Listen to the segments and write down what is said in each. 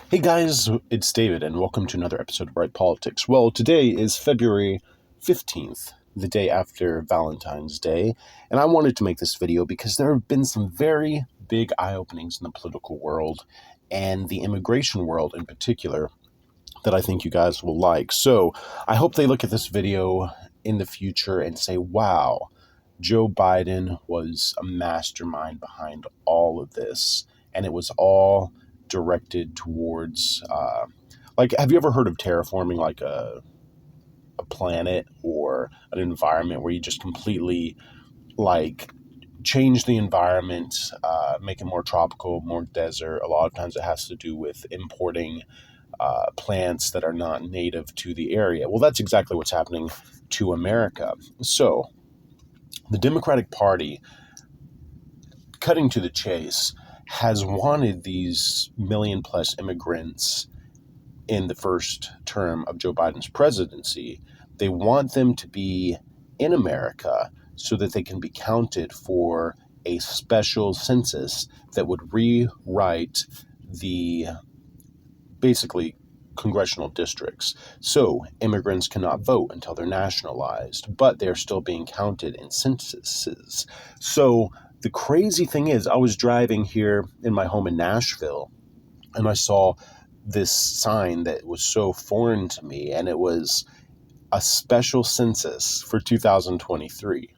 Hey guys, it's David, and welcome to another episode of Right Politics. Well, today is February 15th, the day after Valentine's Day, and I wanted to make this video because there have been some very big eye-openings in the political world and the immigration world in particular that I think you guys will like. So I hope they look at this video in the future and say, wow, Joe Biden was a mastermind behind all of this, and it was all directed towards, have you ever heard of terraforming, like a planet or an environment where you just completely, change the environment, make it more tropical, more desert? A lot of times it has to do with importing plants that are not native to the area. Well, that's exactly what's happening to America. So the Democratic Party, cutting to the chase, has wanted these million plus immigrants in the first term of Joe Biden's presidency. They want them to be in America so that they can be counted for a special census that would rewrite the basically congressional districts. So immigrants cannot vote until they're nationalized, but they're still being counted in censuses. So the crazy thing is, I was driving here in my home in Nashville, and I saw this sign that was so foreign to me, and it was a special census for 2023.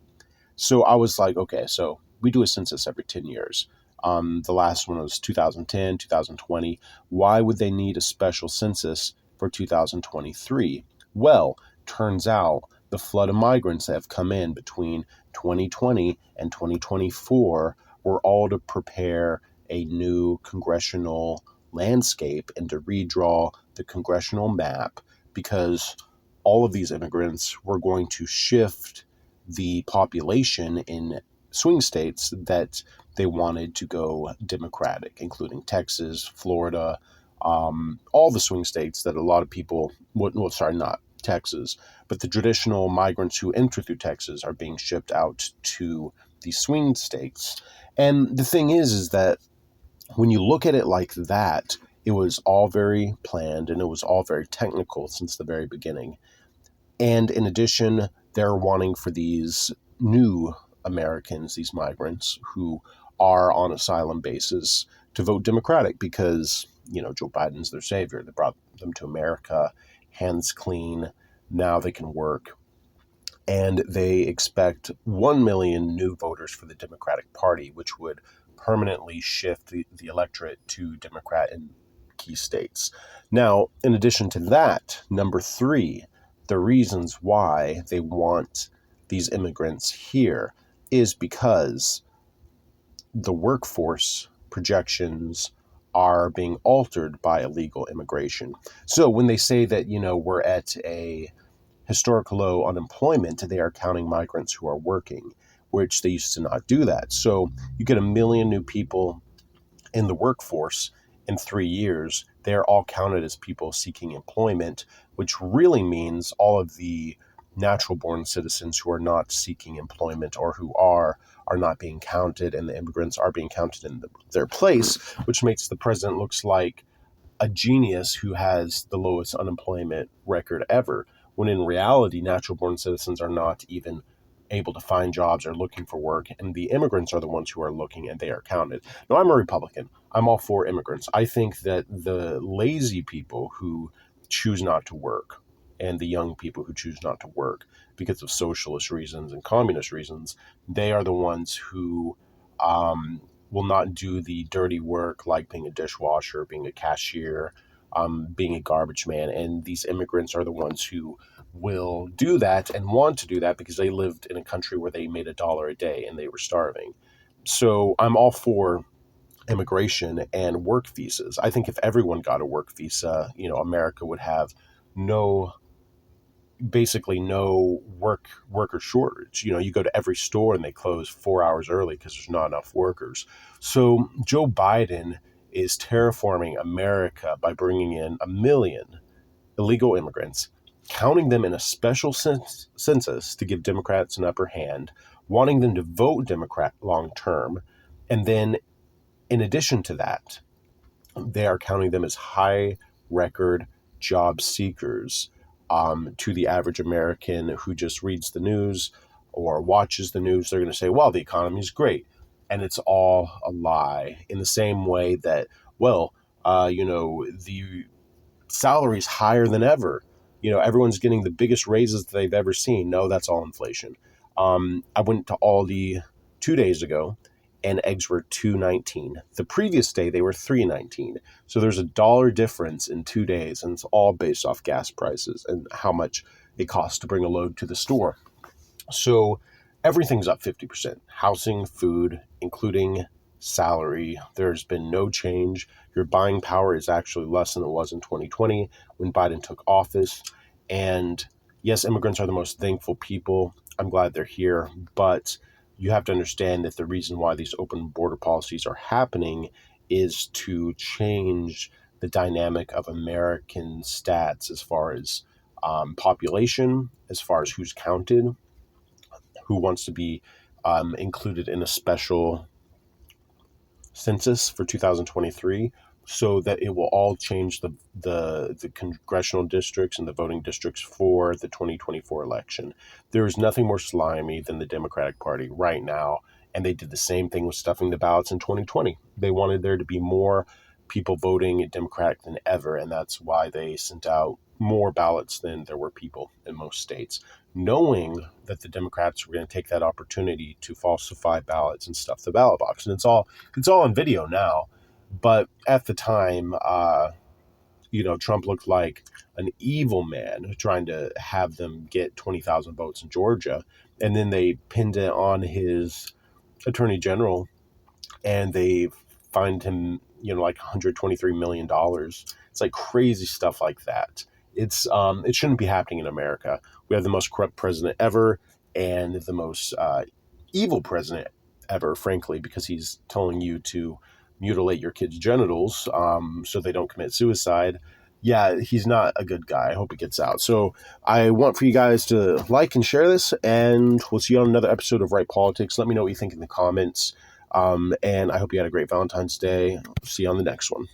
So I was like, okay, so we do a census every 10 years. The last one was 2010, 2020. Why would they need a special census for 2023? Well, turns out the flood of migrants that have come in between 2020 and 2024 were all to prepare a new congressional landscape and to redraw the congressional map, because all of these immigrants were going to shift the population in swing states that they wanted to go Democratic, including Texas, Florida, all the swing states that a lot of people, not Texas, but the traditional migrants who enter through Texas are being shipped out to the swing states. And the thing is that when you look at it like that, it was all very planned and it was all very technical since the very beginning. And in addition, they're wanting for these new Americans, these migrants who are on asylum basis, to vote Democratic because, Joe Biden's their savior. They brought them to America, hands clean. Now they can work. And they expect 1 million new voters for the Democratic Party, which would permanently shift the electorate to Democrat in key states. Now, in addition to that, number three, the reasons why they want these immigrants here is because the workforce projections are being altered by illegal immigration. So when they say that, we're at a historical low unemployment, they are counting migrants who are working, which they used to not do that. So you get 1 million new people in the workforce in 3 years. They are all counted as people seeking employment, which really means all of the natural born citizens who are not seeking employment or who are not being counted, and the immigrants are being counted in their place, which makes the president looks like a genius who has the lowest unemployment record ever, when in reality, natural born citizens are not even able to find jobs or looking for work, and the immigrants are the ones who are looking and they are counted. Now, I'm a Republican. I'm all for immigrants. I think that the lazy people who choose not to work and the young people who choose not to work because of socialist reasons and communist reasons, they are the ones who will not do the dirty work like being a dishwasher, being a cashier, being a garbage man. And these immigrants are the ones who will do that and want to do that because they lived in a country where they made $1 a day and they were starving. So I'm all for immigration and work visas. I think if everyone got a work visa, America would have basically no worker shortage. You go to every store and they close 4 hours early because there's not enough workers. So Joe Biden is terraforming America by bringing in 1 million illegal immigrants, counting them in a special census to give Democrats an upper hand, wanting them to vote Democrat long term. And then in addition to that, they are counting them as high record job seekers. To the average American who just reads the news or watches the news, they're going to say, well, the economy is great. And it's all a lie, in the same way that, well, the salary's higher than ever. Everyone's getting the biggest raises that they've ever seen. No, that's all inflation. I went to Aldi 2 days ago, and eggs were $2.19. The previous day they were $3.19. So there's $1 difference in 2 days, and it's all based off gas prices and how much it costs to bring a load to the store. So everything's up 50%. Housing, food, including salary. There's been no change. Your buying power is actually less than it was in 2020 when Biden took office. And yes, immigrants are the most thankful people. I'm glad they're here. But you have to understand that the reason why these open border policies are happening is to change the dynamic of American stats as far as population, as far as who's counted, who wants to be included in a special census for 2023, so that it will all change the congressional districts and the voting districts for the 2024 election. There is nothing more slimy than the Democratic Party right now, and they did the same thing with stuffing the ballots in 2020. They wanted there to be more people voting Democratic than ever, and that's why they sent out more ballots than there were people in most states, knowing that the Democrats were going to take that opportunity to falsify ballots and stuff the ballot box. And it's all on video now. But at the time, Trump looked like an evil man trying to have them get 20,000 votes in Georgia. And then they pinned it on his attorney general, and they fined him, like $123 million. It's like crazy stuff like that. It shouldn't be happening in America. We have the most corrupt president ever, and the most evil president ever, frankly, because he's telling you to mutilate your kids' genitals so they don't commit suicide. Yeah, he's not a good guy. I hope it gets out. So I want for you guys to like and share this, and we'll see you on another episode of Right Politics. Let me know what you think in the comments. And I hope you had a great Valentine's Day. See you on the next one.